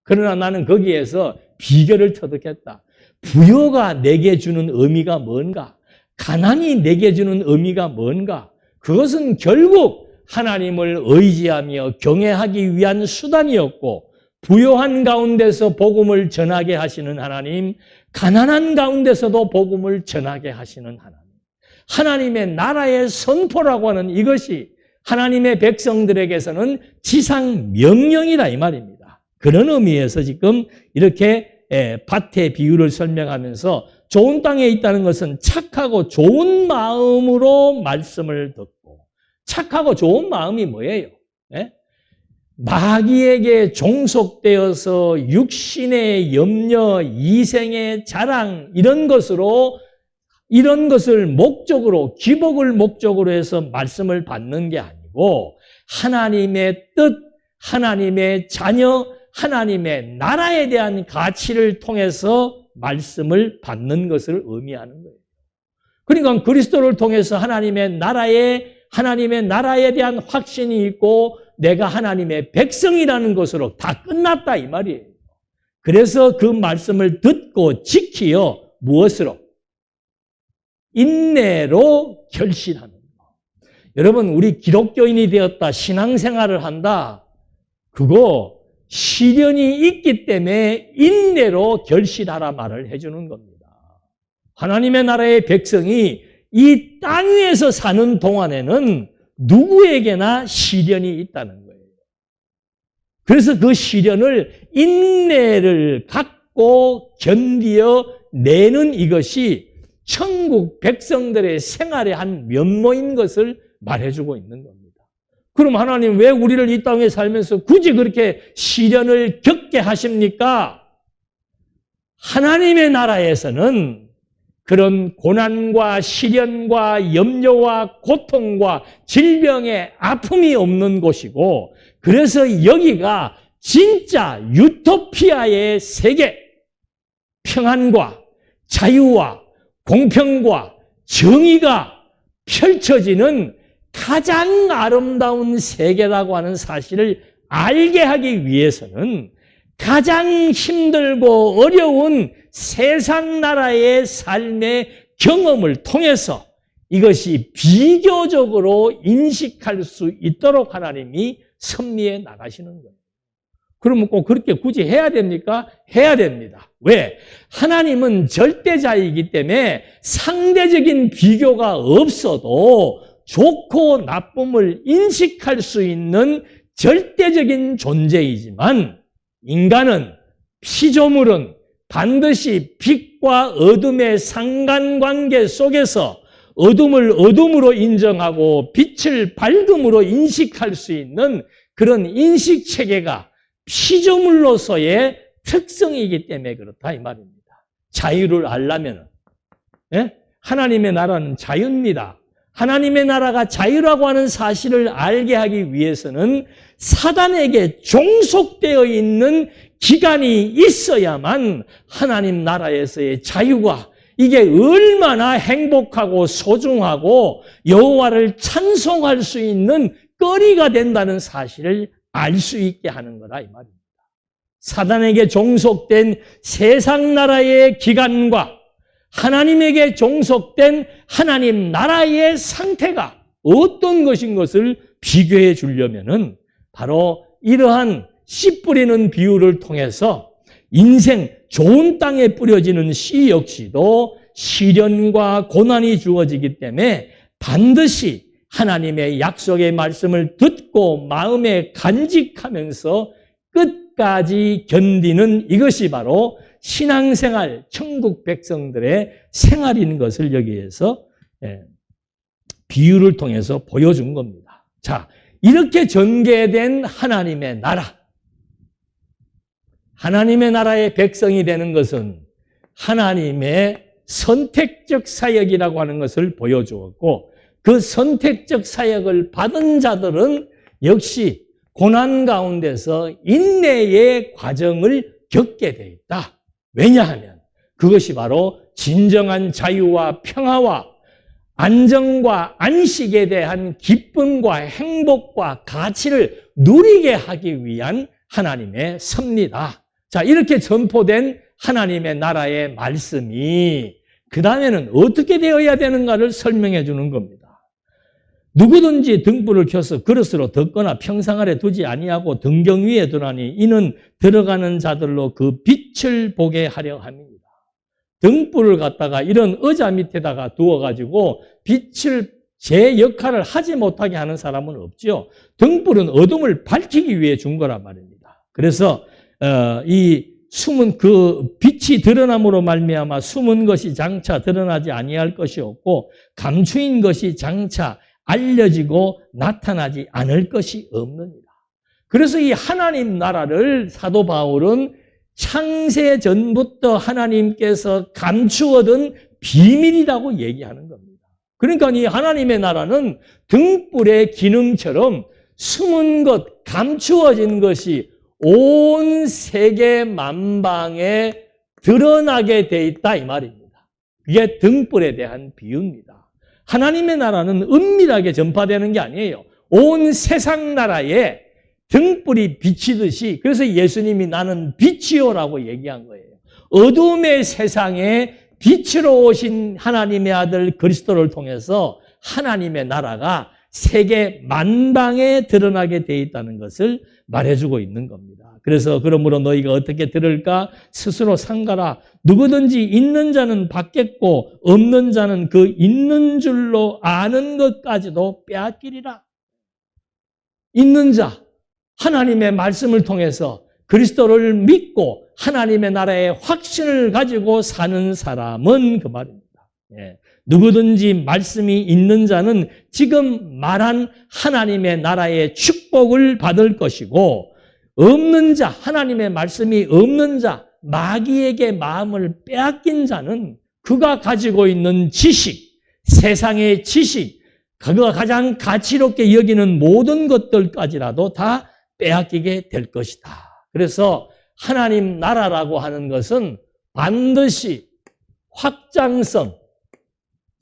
그러나 나는 거기에서 비결을 터득했다. 부요가 내게 주는 의미가 뭔가? 가난이 내게 주는 의미가 뭔가? 그것은 결국 하나님을 의지하며 경외하기 위한 수단이었고 부요한 가운데서 복음을 전하게 하시는 하나님, 가난한 가운데서도 복음을 전하게 하시는 하나님. 하나님의 나라의 선포라고 하는 이것이 하나님의 백성들에게서는 지상 명령이라 이 말입니다. 그런 의미에서 지금 이렇게 밭의 비유를 설명하면서 좋은 땅에 있다는 것은 착하고 좋은 마음으로 말씀을 듣고 착하고 좋은 마음이 뭐예요? 마귀에게 종속되어서 육신의 염려, 이생의 자랑 이런 것을 목적으로 기복을 목적으로 해서 말씀을 받는 게 아니고 하나님의 뜻, 하나님의 자녀, 하나님의 나라에 대한 가치를 통해서 말씀을 받는 것을 의미하는 거예요. 그러니까 그리스도를 통해서 하나님의 나라에 대한 확신이 있고 내가 하나님의 백성이라는 것으로 다 끝났다 이 말이에요. 그래서 그 말씀을 듣고 지키어 무엇으로? 인내로 결실하는 것. 여러분 우리 기독교인이 되었다, 신앙생활을 한다. 그거 시련이 있기 때문에 인내로 결실하라 말을 해주는 겁니다. 하나님의 나라의 백성이 이 땅 위에서 사는 동안에는 누구에게나 시련이 있다는 거예요. 그래서 그 시련을 인내를 갖고 견디어 내는 이것이 천국 백성들의 생활의 한 면모인 것을 말해주고 있는 겁니다. 그럼 하나님 왜 우리를 이 땅에 살면서 굳이 그렇게 시련을 겪게 하십니까? 하나님의 나라에서는 그런 고난과 시련과 염려와 고통과 질병의 아픔이 없는 곳이고 그래서 여기가 진짜 유토피아의 세계, 평안과 자유와 공평과 정의가 펼쳐지는 가장 아름다운 세계라고 하는 사실을 알게 하기 위해서는 가장 힘들고 어려운 세상 나라의 삶의 경험을 통해서 이것이 비교적으로 인식할 수 있도록 하나님이 섭리해 나가시는 거예요. 그러면 꼭 그렇게 굳이 해야 됩니까? 해야 됩니다. 왜? 하나님은 절대자이기 때문에 상대적인 비교가 없어도 좋고 나쁨을 인식할 수 있는 절대적인 존재이지만 인간은, 피조물은 반드시 빛과 어둠의 상관관계 속에서 어둠을 어둠으로 인정하고 빛을 밝음으로 인식할 수 있는 그런 인식체계가 피조물로서의 특성이기 때문에 그렇다 이 말입니다. 자유를 알려면, 예? 하나님의 나라는 자유입니다. 하나님의 나라가 자유라고 하는 사실을 알게 하기 위해서는 사단에게 종속되어 있는 기간이 있어야만 하나님 나라에서의 자유가 이게 얼마나 행복하고 소중하고 여호와를 찬송할 수 있는 거리가 된다는 사실을 알 수 있게 하는 거라 이 말입니다. 사단에게 종속된 세상 나라의 기간과 하나님에게 종속된 하나님 나라의 상태가 어떤 것인 것을 비교해 주려면은 바로 이러한 씨 뿌리는 비유를 통해서 인생 좋은 땅에 뿌려지는 씨 역시도 시련과 고난이 주어지기 때문에 반드시 하나님의 약속의 말씀을 듣고 마음에 간직하면서 끝까지 견디는 이것이 바로 신앙생활, 천국 백성들의 생활인 것을 여기에서 비유를 통해서 보여준 겁니다. 자, 이렇게 전개된 하나님의 나라, 하나님의 나라의 백성이 되는 것은 하나님의 선택적 사역이라고 하는 것을 보여주었고 그 선택적 사역을 받은 자들은 역시 고난 가운데서 인내의 과정을 겪게 돼 있다. 왜냐하면 그것이 바로 진정한 자유와 평화와 안정과 안식에 대한 기쁨과 행복과 가치를 누리게 하기 위한 하나님의 섭리다. 자, 이렇게 전포된 하나님의 나라의 말씀이 그 다음에는 어떻게 되어야 되는가를 설명해 주는 겁니다. 누구든지 등불을 켜서 그릇으로 덮거나 평상 아래 두지 아니하고 등경 위에 두나니 이는 들어가는 자들로 그 빛을 보게 하려 함입니다. 등불을 갖다가 이런 의자 밑에다가 두어가지고 빛을 제 역할을 하지 못하게 하는 사람은 없죠. 등불은 어둠을 밝히기 위해 준 거란 말입니다. 그래서 이 숨은 그 빛이 드러남으로 말미암아 숨은 것이 장차 드러나지 아니할 것이 없고 감추인 것이 장차 알려지고 나타나지 않을 것이 없느니라. 그래서 이 하나님 나라를 사도 바울은 창세 전부터 하나님께서 감추어둔 비밀이라고 얘기하는 겁니다. 그러니까 이 하나님의 나라는 등불의 기능처럼 숨은 것, 감추어진 것이 온 세계 만방에 드러나게 돼 있다 이 말입니다. 그게 등불에 대한 비유입니다. 하나님의 나라는 은밀하게 전파되는 게 아니에요. 온 세상 나라에 등불이 비치듯이, 그래서 예수님이 나는 빛이요라고 얘기한 거예요. 어둠의 세상에 빛으로 오신 하나님의 아들 그리스도를 통해서 하나님의 나라가 세계 만방에 드러나게 돼 있다는 것을 말해주고 있는 겁니다. 그래서 그러므로 너희가 어떻게 들을까? 스스로 삼가라. 누구든지 있는 자는 받겠고 없는 자는 그 있는 줄로 아는 것까지도 빼앗기리라. 있는 자, 하나님의 말씀을 통해서 그리스도를 믿고 하나님의 나라의 확신을 가지고 사는 사람은 그 말입니다. 예. 누구든지 말씀이 있는 자는 지금 말한 하나님의 나라의 축복을 받을 것이고 없는 자, 하나님의 말씀이 없는 자, 마귀에게 마음을 빼앗긴 자는 그가 가지고 있는 지식, 세상의 지식, 그가 가장 가치롭게 여기는 모든 것들까지라도 다 빼앗기게 될 것이다. 그래서 하나님 나라라고 하는 것은 반드시 확장성,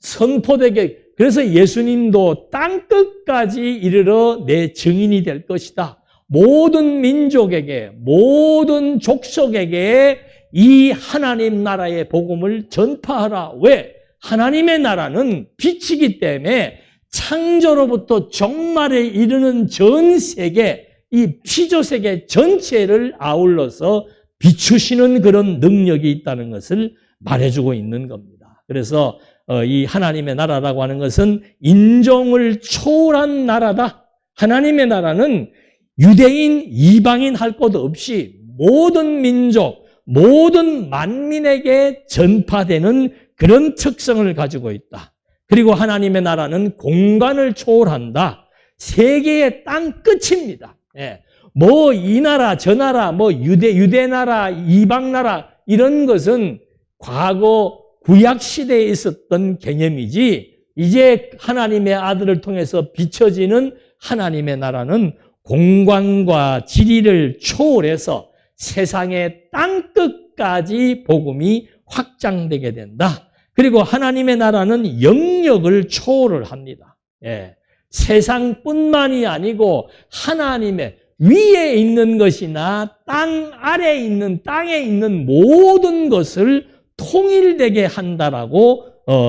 선포되게, 그래서 예수님도 땅끝까지 이르러 내 증인이 될 것이다. 모든 민족에게, 모든 족속에게 이 하나님 나라의 복음을 전파하라. 왜? 하나님의 나라는 빛이기 때문에 창조로부터 종말에 이르는 전 세계, 이 피조세계 전체를 아울러서 비추시는 그런 능력이 있다는 것을 말해주고 있는 겁니다. 그래서 이 하나님의 나라라고 하는 것은 인종을 초월한 나라다. 하나님의 나라는 유대인, 이방인 할 것 없이 모든 민족, 모든 만민에게 전파되는 그런 특성을 가지고 있다. 그리고 하나님의 나라는 공간을 초월한다. 세계의 땅 끝입니다. 예. 뭐 이 나라, 저 나라, 뭐 유대 나라, 이방 나라 이런 것은 과거 구약 시대에 있었던 개념이지 이제 하나님의 아들을 통해서 비춰지는 하나님의 나라는 공간과 지리를 초월해서 세상의 땅끝까지 복음이 확장되게 된다. 그리고 하나님의 나라는 영역을 초월을 합니다. 예. 세상뿐만이 아니고 하나님의 위에 있는 것이나 땅 아래에 있는 땅에 있는 모든 것을 통일되게 한다라고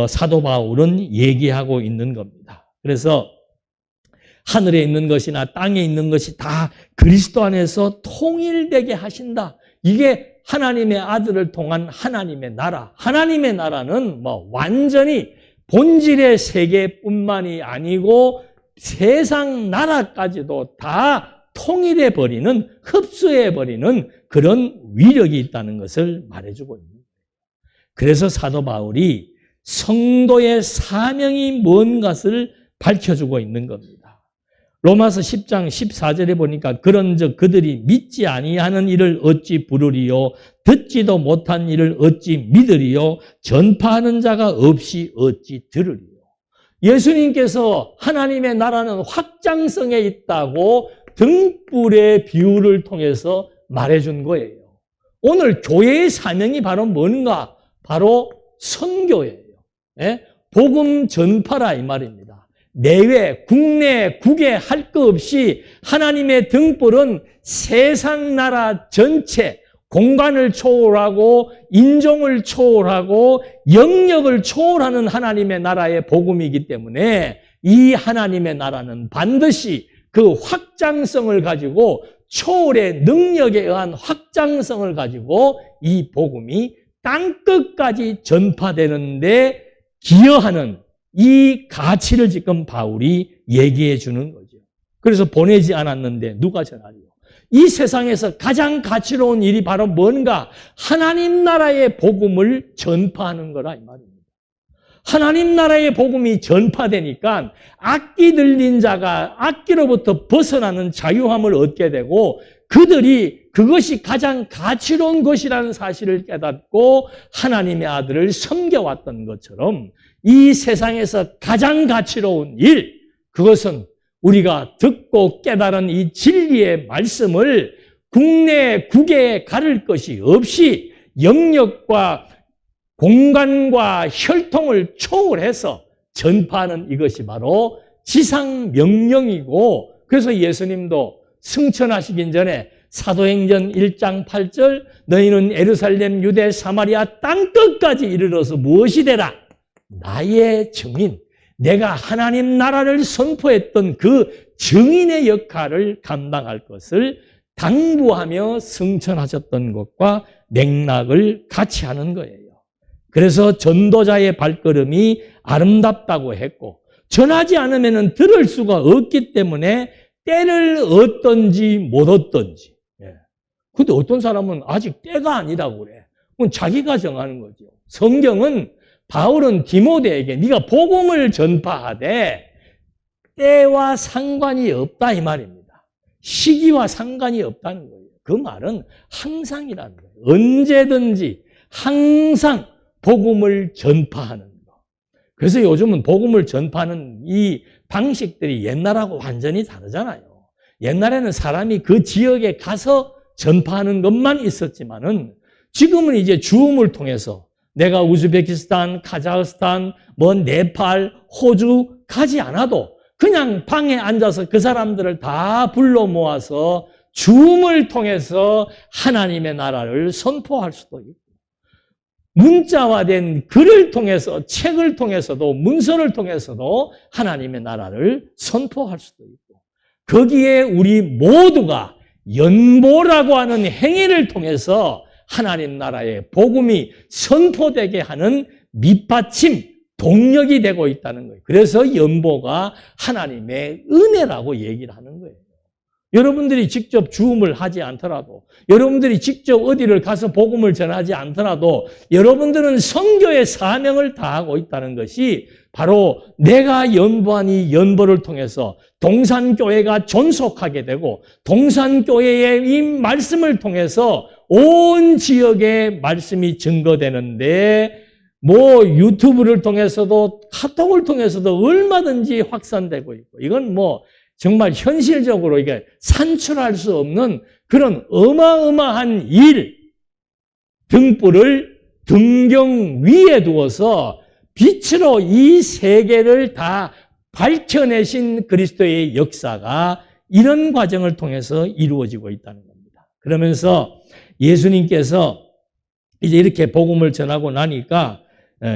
사도 바울은 얘기하고 있는 겁니다. 그래서 하늘에 있는 것이나 땅에 있는 것이 다 그리스도 안에서 통일되게 하신다. 이게 하나님의 아들을 통한 하나님의 나라. 하나님의 나라는 뭐 완전히 본질의 세계뿐만이 아니고 세상 나라까지도 다 통일해버리는, 흡수해버리는 그런 위력이 있다는 것을 말해주고 있는 거예요. 그래서 사도 바울이 성도의 사명이 뭔 것을 밝혀주고 있는 겁니다. 로마서 10장 14절에 보니까 그런즉 그들이 믿지 아니하는 일을 어찌 부르리요 듣지도 못한 일을 어찌 믿으리요 전파하는 자가 없이 어찌 들으리요. 예수님께서 하나님의 나라는 확장성에 있다고 등불의 비유를 통해서 말해준 거예요. 오늘 교회의 사명이 바로 뭔가? 바로 선교예요. 예? 복음 전파라 이 말입니다. 내외, 국내, 국외 할 것 없이 하나님의 등불은 세상 나라 전체, 공간을 초월하고 인종을 초월하고 영역을 초월하는 하나님의 나라의 복음이기 때문에 이 하나님의 나라는 반드시 그 확장성을 가지고 초월의 능력에 의한 확장성을 가지고 이 복음이 땅끝까지 전파되는데 기여하는 이 가치를 지금 바울이 얘기해 주는 거죠. 그래서 보내지 않았는데 누가 전하리요? 이 세상에서 가장 가치로운 일이 바로 뭔가? 하나님 나라의 복음을 전파하는 거라 이 말입니다. 하나님 나라의 복음이 전파되니까 악기 들린 자가 악기로부터 벗어나는 자유함을 얻게 되고 그들이 그것이 가장 가치로운 것이라는 사실을 깨닫고 하나님의 아들을 섬겨왔던 것처럼 이 세상에서 가장 가치로운 일, 그것은 우리가 듣고 깨달은 이 진리의 말씀을 국내, 국외에 가릴 것이 없이 영역과 공간과 혈통을 초월해서 전파하는 이것이 바로 지상 명령이고, 그래서 예수님도 승천하시기 전에 사도행전 1장 8절 너희는 예루살렘, 유대, 사마리아 땅끝까지 이르러서 무엇이 되라? 나의 증인, 내가 하나님 나라를 선포했던 그 증인의 역할을 감당할 것을 당부하며 승천하셨던 것과 맥락을 같이 하는 거예요. 그래서 전도자의 발걸음이 아름답다고 했고, 전하지 않으면 들을 수가 없기 때문에 때를 얻든지 못 얻든지. 근데 어떤 사람은 아직 때가 아니라고 그래. 그건 자기가 정하는 거죠. 성경은 바울은 디모데에게 네가 복음을 전파하되 때와 상관이 없다 이 말입니다. 시기와 상관이 없다는 거예요. 그 말은 항상이라는 거예요. 언제든지 항상 복음을 전파하는 거. 그래서 요즘은 복음을 전파하는 이 방식들이 옛날하고 완전히 다르잖아요. 옛날에는 사람이 그 지역에 가서 전파하는 것만 있었지만은 지금은 이제 줌을 통해서 내가 우즈베키스탄, 카자흐스탄, 뭐 네팔, 호주 가지 않아도 그냥 방에 앉아서 그 사람들을 다 불러 모아서 줌을 통해서 하나님의 나라를 선포할 수도 있고, 문자화된 글을 통해서, 책을 통해서도, 문서를 통해서도 하나님의 나라를 선포할 수도 있고, 거기에 우리 모두가 연보라고 하는 행위를 통해서 하나님 나라의 복음이 선포되게 하는 밑받침, 동력이 되고 있다는 거예요. 그래서 연보가 하나님의 은혜라고 얘기를 하는 거예요. 여러분들이 직접 주음을 하지 않더라도, 여러분들이 직접 어디를 가서 복음을 전하지 않더라도 여러분들은 선교의 사명을 다하고 있다는 것이 바로 내가 연보한 이 연보를 통해서 동산교회가 존속하게 되고, 동산교회의 이 말씀을 통해서 온 지역에 말씀이 증거되는데, 뭐 유튜브를 통해서도 카톡을 통해서도 얼마든지 확산되고 있고, 이건 뭐 정말 현실적으로 이게 산출할 수 없는 그런 어마어마한 일, 등불을 등경 위에 두어서 빛으로 이 세계를 다 밝혀내신 그리스도의 역사가 이런 과정을 통해서 이루어지고 있다는 겁니다. 그러면서 예수님께서 이제 이렇게 복음을 전하고 나니까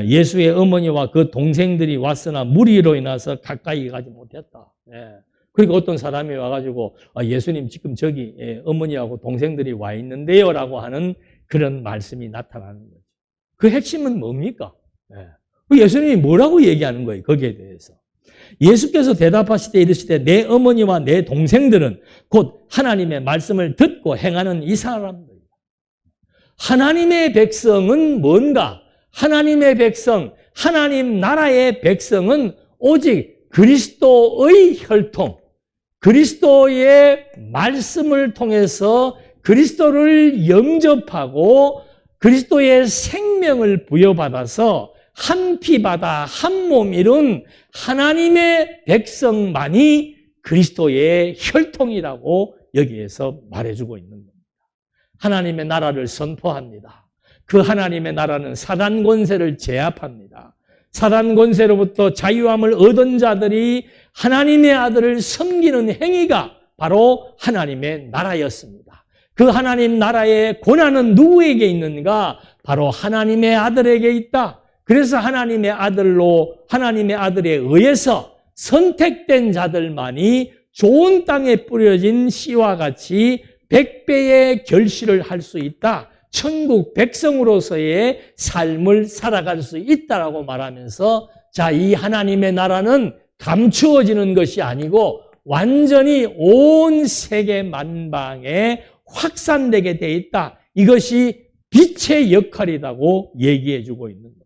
예수의 어머니와 그 동생들이 왔으나 무리로 인해서 가까이 가지 못했다. 그러니까 어떤 사람이 와가지고 예수님 지금 저기 어머니하고 동생들이 와 있는데요 라고 하는 그런 말씀이 나타나는 거죠. 그 핵심은 뭡니까? 예수님이 뭐라고 얘기하는 거예요? 거기에 대해서. 예수께서 대답하시되 이르시되 내 어머니와 내 동생들은 곧 하나님의 말씀을 듣고 행하는 이 사람들. 하나님의 백성은 뭔가? 하나님의 백성, 하나님 나라의 백성은 오직 그리스도의 혈통, 그리스도의 말씀을 통해서 그리스도를 영접하고 그리스도의 생명을 부여받아서 한 피 받아 한 몸 이룬 하나님의 백성만이 그리스도의 혈통이라고 여기에서 말해주고 있는 겁니다. 하나님의 나라를 선포합니다. 그 하나님의 나라는 사단 권세를 제압합니다. 사단 권세로부터 자유함을 얻은 자들이 하나님의 아들을 섬기는 행위가 바로 하나님의 나라였습니다. 그 하나님 나라의 권한은 누구에게 있는가? 바로 하나님의 아들에게 있다. 그래서 하나님의 아들로, 하나님의 아들에 의해서 선택된 자들만이 좋은 땅에 뿌려진 씨와 같이 100배의 결실을 할 수 있다. 천국 백성으로서의 삶을 살아갈 수 있다라고 말하면서, 자, 이 하나님의 나라는 감추어지는 것이 아니고 완전히 온 세계 만방에 확산되게 돼 있다. 이것이 빛의 역할이라고 얘기해 주고 있는 겁니다.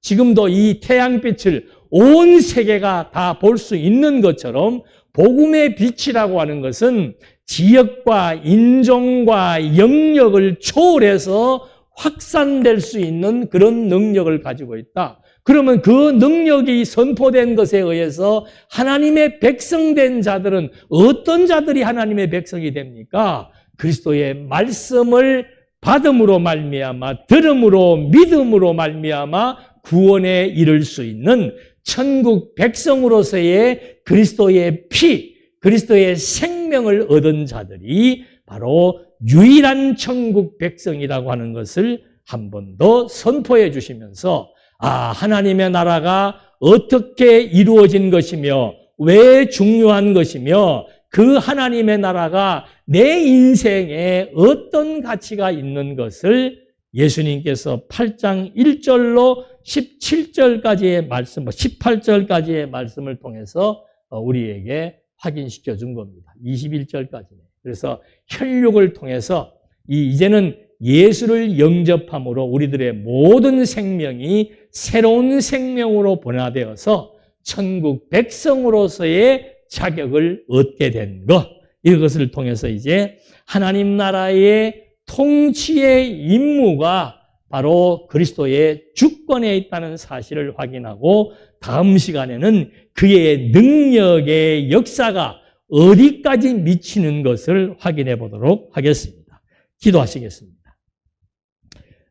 지금도 이 태양빛을 온 세계가 다 볼 수 있는 것처럼 복음의 빛이라고 하는 것은 지역과 인종과 영역을 초월해서 확산될 수 있는 그런 능력을 가지고 있다. 그러면 그 능력이 선포된 것에 의해서 하나님의 백성된 자들은 어떤 자들이 하나님의 백성이 됩니까? 그리스도의 말씀을 받음으로 말미암아, 들음으로, 믿음으로 말미암아 구원에 이를 수 있는 천국 백성으로서의 그리스도의 피, 그리스도의 생명을 얻은 자들이 바로 유일한 천국 백성이라고 하는 것을 한 번 더 선포해 주시면서, 하나님의 나라가 어떻게 이루어진 것이며 왜 중요한 것이며 그 하나님의 나라가 내 인생에 어떤 가치가 있는 것을 예수님께서 8장 1절로 17절까지의 말씀, 18절까지의 말씀을 통해서 우리에게 확인시켜 준 겁니다. 21절까지는. 그래서 혈육을 통해서 이제는 예수를 영접함으로 우리들의 모든 생명이 새로운 생명으로 변화되어서 천국 백성으로서의 자격을 얻게 된 것, 이것을 통해서 이제 하나님 나라의 통치의 임무가 바로 그리스도의 주권에 있다는 사실을 확인하고, 다음 시간에는 그의 능력의 역사가 어디까지 미치는 것을 확인해 보도록 하겠습니다. 기도하시겠습니다.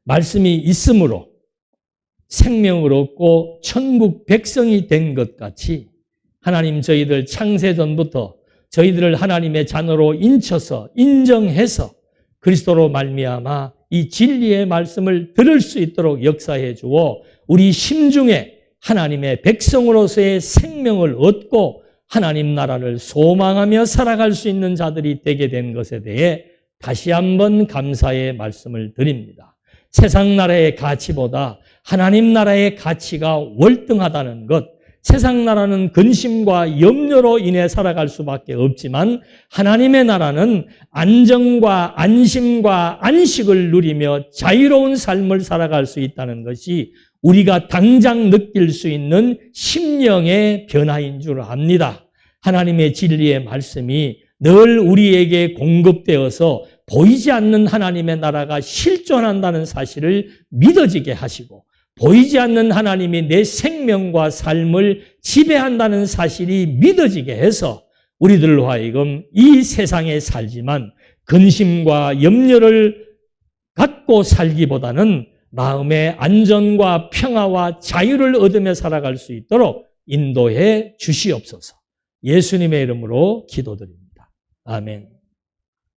말씀이 있음으로 생명을 얻고 천국 백성이 된 것 같이 하나님, 저희들 창세전부터 저희들을 하나님의 자녀로 인쳐서 인정해서 그리스도로 말미암아 이 진리의 말씀을 들을 수 있도록 역사해 주어 우리 심중에 하나님의 백성으로서의 생명을 얻고 하나님 나라를 소망하며 살아갈 수 있는 자들이 되게 된 것에 대해 다시 한번 감사의 말씀을 드립니다. 세상 나라의 가치보다 하나님 나라의 가치가 월등하다는 것, 세상 나라는 근심과 염려로 인해 살아갈 수밖에 없지만 하나님의 나라는 안정과 안심과 안식을 누리며 자유로운 삶을 살아갈 수 있다는 것이 우리가 당장 느낄 수 있는 심령의 변화인 줄 압니다. 하나님의 진리의 말씀이 늘 우리에게 공급되어서 보이지 않는 하나님의 나라가 실존한다는 사실을 믿어지게 하시고 보이지 않는 하나님이 내 생명과 삶을 지배한다는 사실이 믿어지게 해서 우리들로 하여금 이 세상에 살지만 근심과 염려를 갖고 살기보다는 마음의 안전과 평화와 자유를 얻으며 살아갈 수 있도록 인도해 주시옵소서. 예수님의 이름으로 기도드립니다. 아멘.